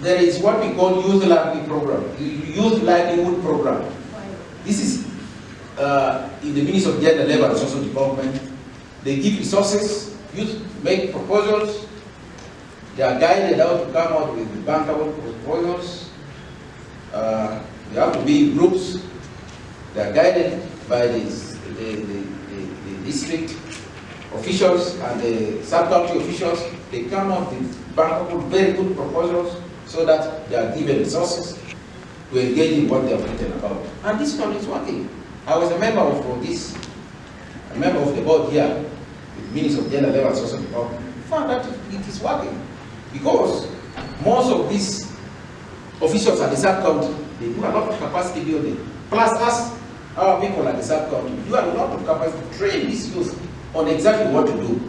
there is what we call youth livelihood program. Youth livelihood program. This is in the Ministry of Gender, Labor and Social Development. They give resources, youth make proposals, they are guided how to come out with bankable proposals. They have to be in groups, they are guided by the district officials and the sub-county officials. They come out with bankable, very good proposals so that they are given resources to engage in what they have written about. And this one is working. I was a member of the board here, with the Ministry of Gender, Labor and Social Development. We found that it is working because most of these officials at the sub-county, they do a lot of capacity building. Plus us, our people at the sub-county, do a lot of capacity to train these youth on exactly what to do.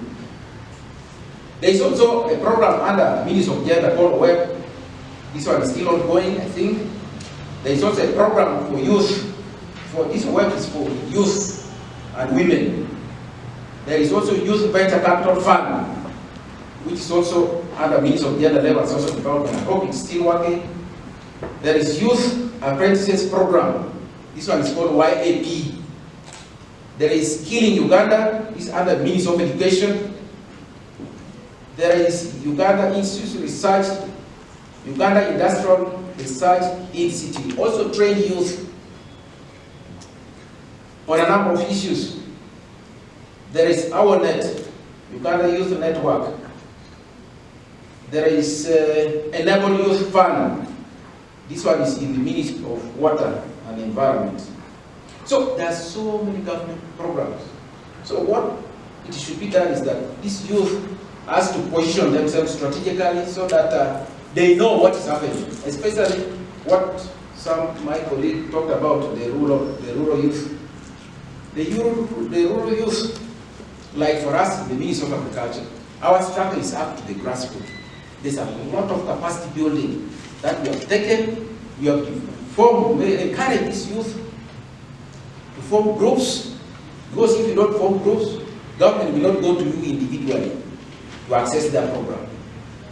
There is also a program under Ministry of Gender called WEB. This one is still ongoing, I think. There is also a program for youth. For this work is for youth and women. There is also Youth Venture Capital Fund, which is also under Ministry of Gender, Labor and Social Development. I hope it's still working. There is Youth Apprentices Program. This one is called YAP. There is Skill in Uganda. This is under Ministry of Education. There is Uganda Institute Research, Uganda Industrial Research Institute. Also train youth on a number of issues. There is OurNet, Uganda Youth Network. There is Enable Youth Fund. This one is in the Ministry of Water and Environment. So there are so many government programs. So what it should be done is that this youth has to position themselves strategically so that they know what is happening, especially what my colleague talked about, the rural youth. The rural youth, like for us in the Ministry of Agriculture, our struggle is up to the grassroots. There's a lot of capacity building that we have taken. We have encouraged these youth to form groups, because if you don't form groups, government will not go to you individually to access their program.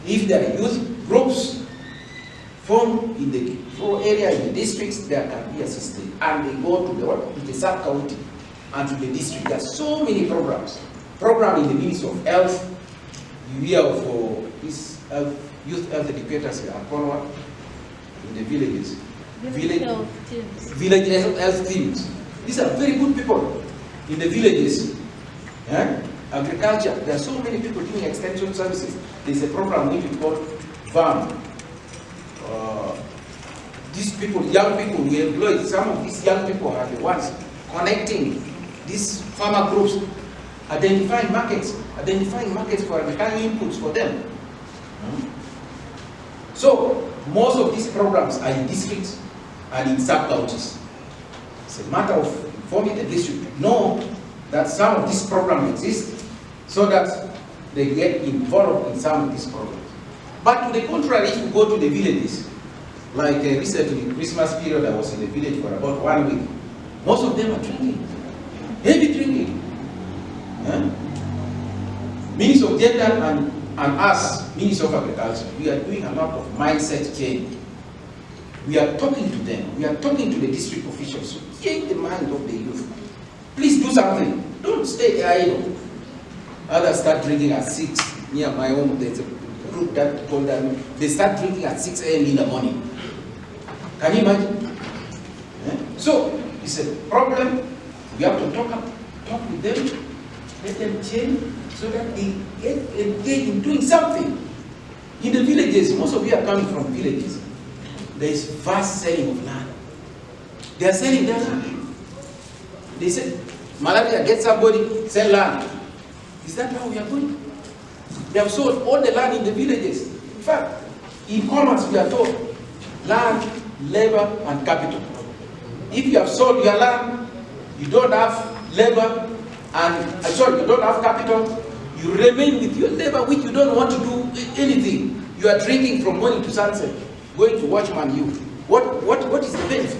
If there are youth groups formed in the rural area, in the districts, there can be assistance. And they go to the sub-county and to the district. There are so many programs. Program in the Ministry of Health, you hear of these youth health educators in Akonwa, in the villages. Village health teams. These are very good people in the villages. Yeah? Agriculture, there are so many people doing extension services. There's a program which we call VAM. These people, young people, we employ, some of these young people are the ones connecting these farmer groups, identifying markets for agricultural inputs for them. So, most of these programs are in districts and in sub-counties. It's a matter of informing the district to know that some of these programs exist so that they get involved in some of these programs. But to the contrary, if you go to the villages, like recently, Christmas period, I was in the village for about 1 week. Most of them are drinking, heavy drinking. Ministry of Gender and us, Ministry of Agriculture, we are doing a lot of mindset change. We are talking to them. We are talking to the district officials. Change the mind of the youth. Please do something. Don't stay idle. Others start drinking at 6. Near my home, there's a group that called them. They start drinking at 6 a.m. in the morning. Can you imagine? So it's a problem. We have to talk with them, let them change so that they get engaged in doing something. In the villages, most of you are coming from villages. There is vast selling of land. They are selling their land. They said, Malaria, get somebody, sell land. Is that how we are going? They have sold all the land in the villages. In fact, in commerce we are told, land, labor, and capital. If you have sold your land, you don't have labor, you don't have capital, you remain with your labor, which you don't want to do anything. You are drinking from morning to sunset, going to watchman you. What is the benefit?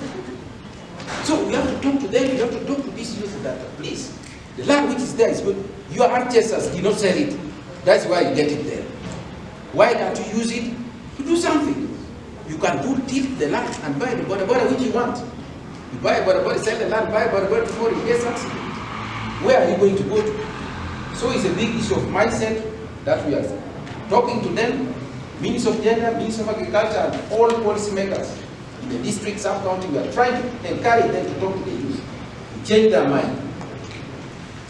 So we have to talk to them, we have to talk to these youth that, please, the land which is there is good. Your ancestors did not sell it. That's why you get it there. Why can't you use it to do something? You can go tip the land and buy the border which you want. You buy a border, sell the land, buy a border before it gets accident. Where are you going to go to? So it's a big issue of mindset that we are talking to them, Minister of Gender, Minister of Agriculture, and all policymakers in the district, sub-county. We are trying to encourage them to talk to the youth, to change their mind.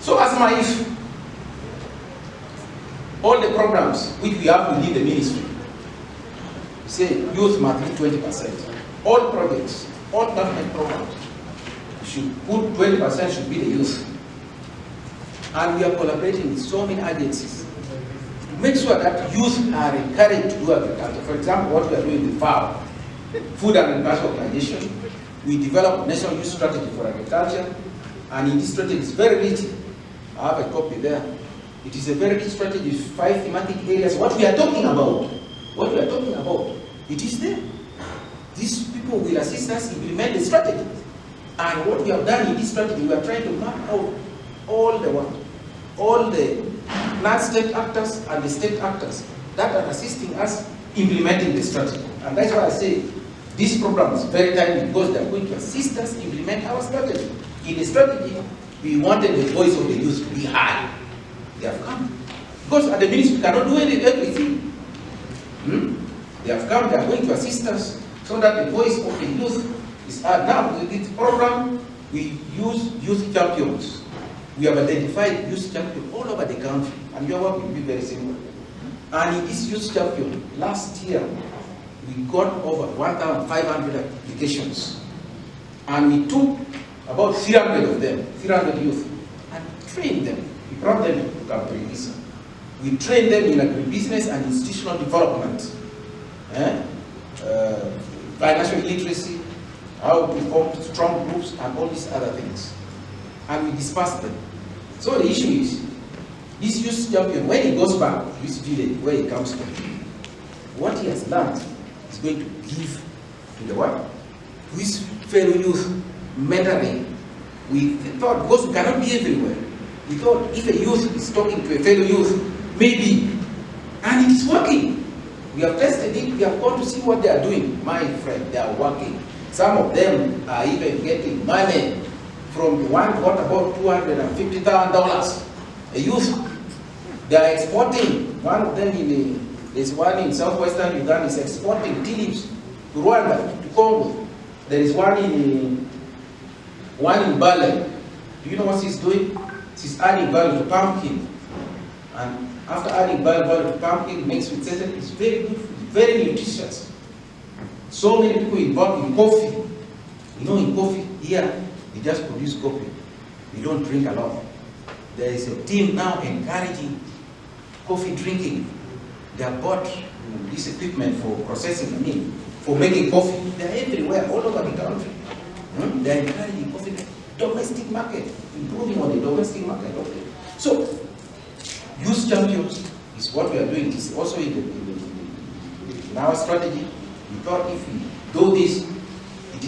So as my issue, all the programs which we have within the ministry, say youth must be 20%. All projects, all government programs, should put 20% should be the youth. And we are collaborating with so many agencies to make sure that youth are encouraged to do agriculture. For example, what we are doing with FAO, Food and Agriculture Organization, we developed a national youth strategy for agriculture, and in this strategy it's very rich. I have a copy there. It is a very rich strategy with 5 thematic areas. What we are talking about, it is there. These people will assist us implement the strategy. And what we have done in this strategy, we are trying to map out all the non-state actors and the state actors that are assisting us implementing the strategy. And that's why I say this program is very timely, because they are going to assist us implement our strategy. In the strategy, we wanted the voice of the youth to be heard. They have come. Because at the ministry, we cannot do everything. They have come, they are going to assist us so that the voice of the youth is heard. Now, with this program, we use youth champions. We have identified youth champions all over the country, and your work will be very simple. And in this youth champion, last year, we got over 1,500 applications. And we took about 300 of them, 300 youth, and trained them. We brought them to Capricorn. We trained them in agribusiness and institutional development, financial literacy, how to form strong groups, and all these other things. And we dispersed them. So the issue is, this youth champion, when he goes back to his village, where he comes from, what he has learned is going to give to the world, to his fellow youth, mentoring. We thought, because we cannot be everywhere, we thought if a youth is talking to a fellow youth, maybe, and it is working. We have tested it, we have gone to see what they are doing. My friend, they are working. Some of them are even getting money from the one who got about $250,000. A youth, they are exporting. One of them, there's one in southwestern Uganda, is exporting tulips to Rwanda, to Congo. There is one in Bale. Do you know what she's doing? She's adding value to pumpkin. And after adding value to pumpkin, mixed with sesame, it's very good food, very nutritious. So many people involved in coffee. You know, in coffee, here, they just produce coffee. We don't drink a lot. There is a team now encouraging coffee drinking. They have bought this equipment for processing, for making coffee. They are everywhere, all over the country. They are encouraging coffee. Domestic market, improving on the domestic market. Okay. So, youth champions is what we are doing. It's also in our strategy. We thought if we do this, it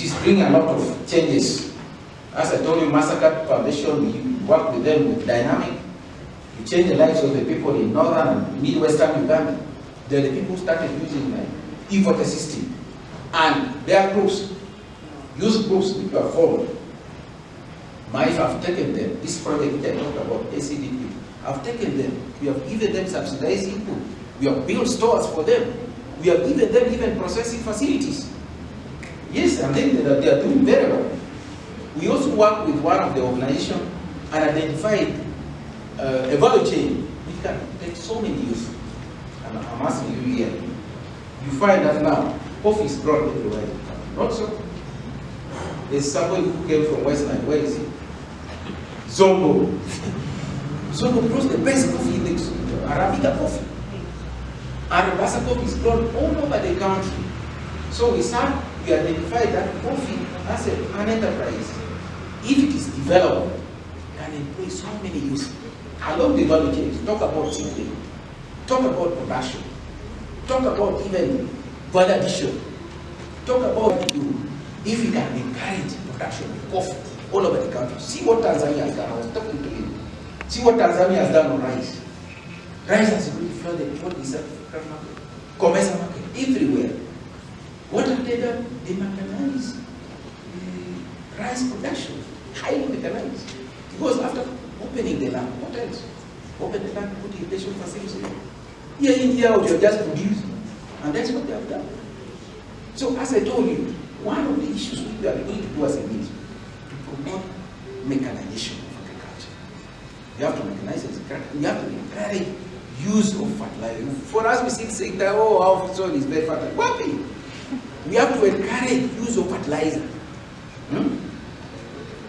is bringing a lot of changes. As I told you, Massacre Foundation, we work with them with dynamic. We change the lives of the people in northern and midwestern Uganda. They're the people who started using e-voter system. And their groups, youth groups which were formed, might have taken them. This project which I talked about, ACDP, I've taken them. We have given them subsidized input. We have built stores for them. We have given them even processing facilities. Yes, and then they are doing very well. We also work with one of the organizations and identified a value chain which can take so many youth. And I'm asking you here, you find that now, coffee is grown everywhere. Not so. There's somebody who came from Western, where is he? Zongo. Zongo grows the best coffee in the Arabica coffee. Arabasa coffee is grown all over the country. So we identified that coffee as an enterprise. If it is developed, can employ so many youth. Along the value chain, talk about seedling, talk about production, talk about even value addition, talk about what to do. If we can encourage production of coffee all over the country, see what Tanzania has done. I was talking to him. See what Tanzania has done on rice. Rice has really flooded what is that? commercial market everywhere. What have they done? They mechanize rice production, highly mechanized. Because after opening the land, what else? Open the land, put irrigation facilities. Here in India, you just produce, and that's what they have done. So, as I told you, one of the issues we are going to do as a ministry to promote mechanization of agriculture. You have to mechanize agriculture. You have to encourage use of fertilizer. For us, we still say that, oh, our soil is very fertile. Whopping. We have to encourage use of fertilizer.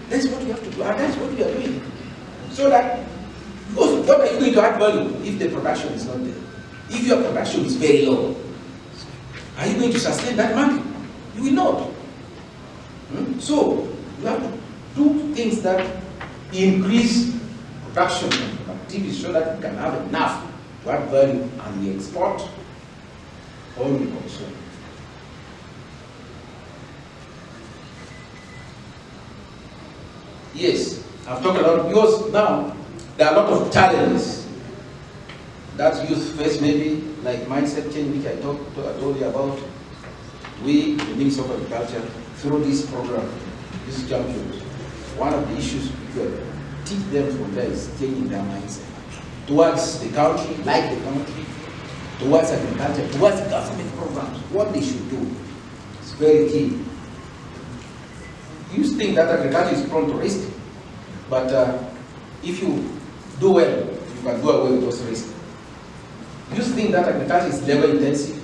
That's what we have to do, and that's what we are doing. So that, because what are you going to add value if the production is not there? If your production is very low, are you going to sustain that market? You will not. So, you have to do things that increase production and productivity so that we can have enough to add value and we export or we consume. Yes, I've talked a lot because now there are a lot of challenges that youth face, maybe like mindset change, which I told you about. We, the Ministry of Agriculture, through this program, this champion, one of the issues we could teach them from there is changing their mindset towards the country, like the country, towards agriculture, towards government programs, what they should do. It's very key. You think that agriculture is prone to risk, but if you do well, you can do away with those risks. You think that agriculture is labor intensive.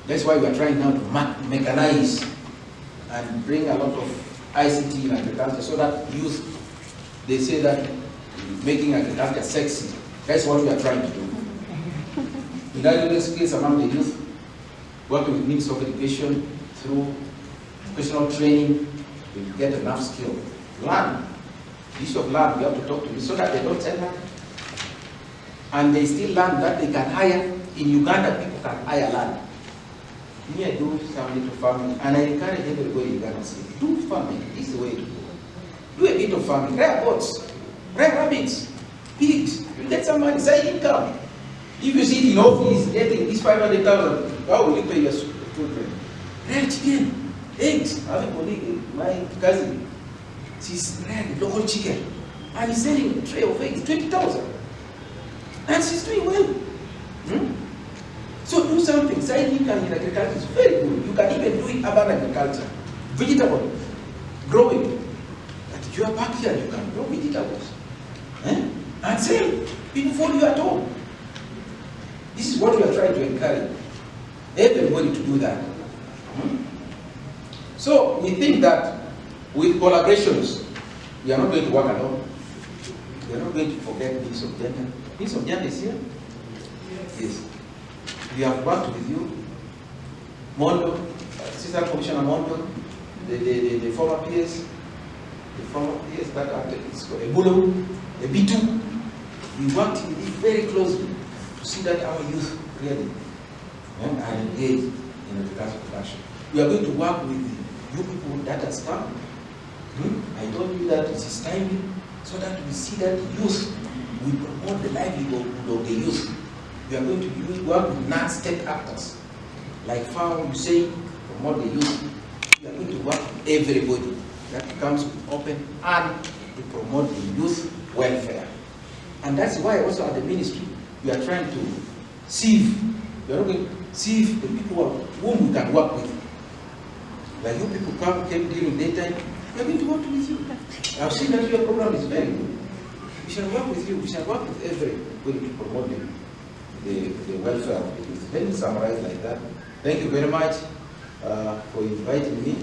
That's why we are trying now to mechanize and bring a lot of ICT in agriculture so that youth, they say that making agriculture sexy. That's what we are trying to do. In our skills among the youth, working with Ministry of Education through vocational training, we get enough skill. Land, the issue of land, we have to talk to them so that they don't sell land. And they still land that they can hire. In Uganda, people can hire land. Me, I do some little farming, and I encourage everybody in Uganda to say, do farming, this is the way to go. Do a bit of farming, rear goats, rear rabbits, pigs, you get some money, side income. If you see in office getting this 500,000, how will you pay your children? Rear chicken, eggs. I have a colleague, my cousin, she's rearing local chicken, and he's selling a tray of eggs, 20,000. And she's doing well. So do something. Side income in agriculture is very good. You can even do it urban agriculture. Vegetable growing. At your backyard, you can grow vegetables. And sell. People follow you at home. This is what we are trying to encourage everybody to do that. So we think that with collaborations, we are not going to work alone. We are not going to forget Ministry of Gender. Ministry of Gender is here? Yes. We have worked with you. Mondo, Assistant Commissioner Mondo, the former PS, that are Ebulo, the B2. We worked with you very closely to see that our youth really are engaged in agricultural production. We are going to work with you people that has come. I told you that it is timely so that we see that youth, we promote the livelihood of the youth. We are going to work with non-state actors, like FAO, you say, promote the youth. We are going to work with everybody that comes open and to promote the youth welfare. And that's why also at the ministry, we are trying to sieve, we are going to sieve the people whom we can work with. Like you people came during daytime, we are going to work with you. I've seen that your program is very good. We shall work with you, we shall work with everybody to promote the welfare of the youth. Let me summarize like that. Thank you very much for inviting me.